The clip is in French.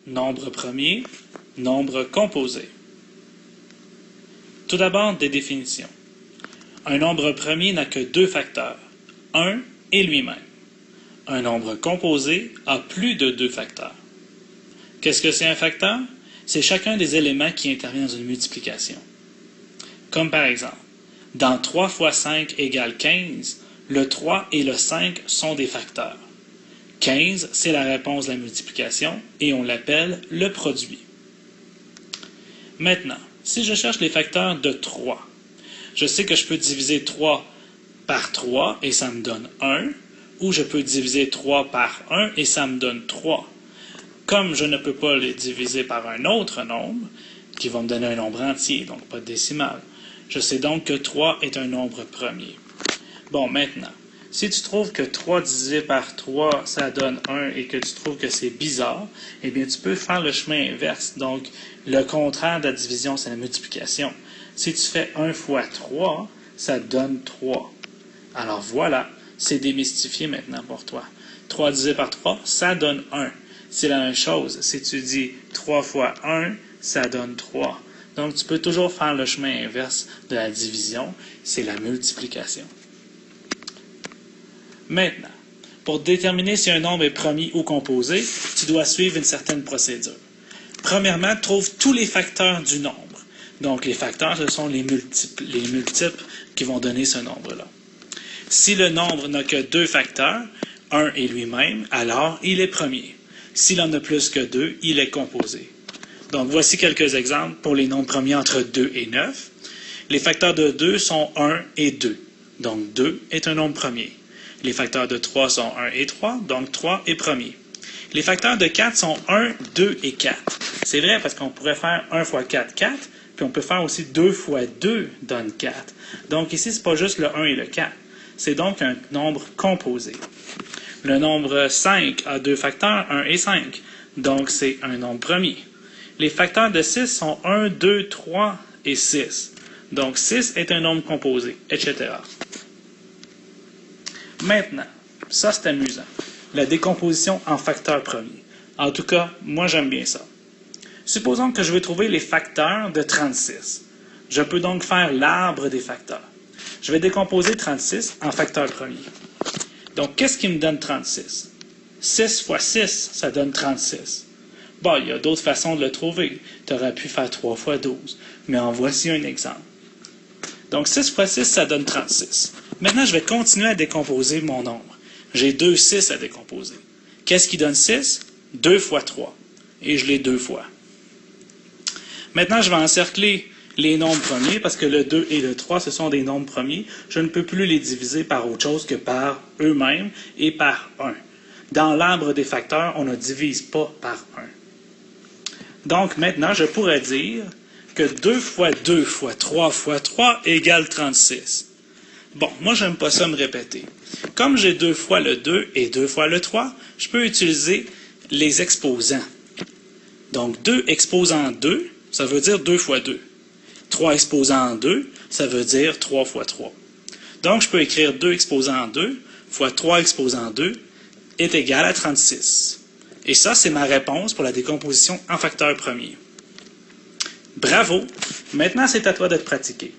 nombre premier, nombre composé. Tout d'abord, des définitions. Un nombre premier n'a que deux facteurs, 1 et lui-même. Un nombre composé a plus de deux facteurs. Qu'est-ce que c'est un facteur? C'est chacun des éléments qui interviennent dans une multiplication. Comme par exemple, dans 3 fois 5 égale 15, le 3 et le 5 sont des facteurs. 15, c'est la réponse de la multiplication et on l'appelle le produit. Maintenant, si je cherche les facteurs de 3, je sais que je peux diviser 3 par 3 et ça me donne 1, ou je peux diviser 3 par 1 et ça me donne 3. Comme je ne peux pas les diviser par un autre nombre, qui va me donner un nombre entier, donc pas de décimale, je sais donc que 3 est un nombre premier. Bon, maintenant, si tu trouves que 3 divisé par 3, ça donne 1 et que tu trouves que c'est bizarre, eh bien, tu peux faire le chemin inverse. Donc, le contraire de la division, c'est la multiplication. Si tu fais 1 fois 3, ça donne 3. Alors voilà, c'est démystifié maintenant pour toi. 3 divisé par 3, ça donne 1. C'est la même chose. Si tu dis 3 fois 1, ça donne 3. Donc, tu peux toujours faire le chemin inverse de la division, c'est la multiplication. Maintenant, pour déterminer si un nombre est premier ou composé, tu dois suivre une certaine procédure. Premièrement, trouve tous les facteurs du nombre. Donc, les facteurs, ce sont les multiples qui vont donner ce nombre-là. Si le nombre n'a que deux facteurs, 1 et lui-même, alors il est premier. S'il en a plus que 2, il est composé. Donc, voici quelques exemples pour les nombres premiers entre 2 et 9. Les facteurs de 2 sont 1 et 2. Donc, 2 est un nombre premier. Les facteurs de 3 sont 1 et 3, donc 3 est premier. Les facteurs de 4 sont 1, 2 et 4. C'est vrai parce qu'on pourrait faire 1 fois 4, 4, puis on peut faire aussi 2 fois 2 donne 4. Donc ici, ce n'est pas juste le 1 et le 4. C'est donc un nombre composé. Le nombre 5 a deux facteurs, 1 et 5. Donc c'est un nombre premier. Les facteurs de 6 sont 1, 2, 3 et 6. Donc 6 est un nombre composé, etc. Maintenant, ça c'est amusant, la décomposition en facteurs premiers. En tout cas, moi j'aime bien ça. Supposons que je veux trouver les facteurs de 36. Je peux donc faire l'arbre des facteurs. Je vais décomposer 36 en facteurs premiers. Donc, qu'est-ce qui me donne 36? 6 fois 6, ça donne 36. Bon, il y a d'autres façons de le trouver. Tu aurais pu faire 3 fois 12. Mais en voici un exemple. Donc, 6 fois 6, ça donne 36. Maintenant, je vais continuer à décomposer mon nombre. J'ai 2 6 à décomposer. Qu'est-ce qui donne 6? 2 fois 3. Et je l'ai 2 fois. Maintenant, je vais encercler les nombres premiers, parce que le 2 et le 3, ce sont des nombres premiers. Je ne peux plus les diviser par autre chose que par eux-mêmes et par 1. Dans l'arbre des facteurs, on ne divise pas par 1. Donc, maintenant, je pourrais dire que 2 fois 2 fois 3 égale 36. Bon, moi, j'aime pas ça me répéter. Comme j'ai 2 fois le 2 et 2 fois le 3, je peux utiliser les exposants. Donc, 2 exposant 2, ça veut dire 2 fois 2. 3 exposant 2, ça veut dire 3 fois 3. Donc, je peux écrire 2 exposant 2 fois 3 exposant 2 est égal à 36. Et ça, c'est ma réponse pour la décomposition en facteurs premiers. Bravo! Maintenant, c'est à toi de te pratiquer.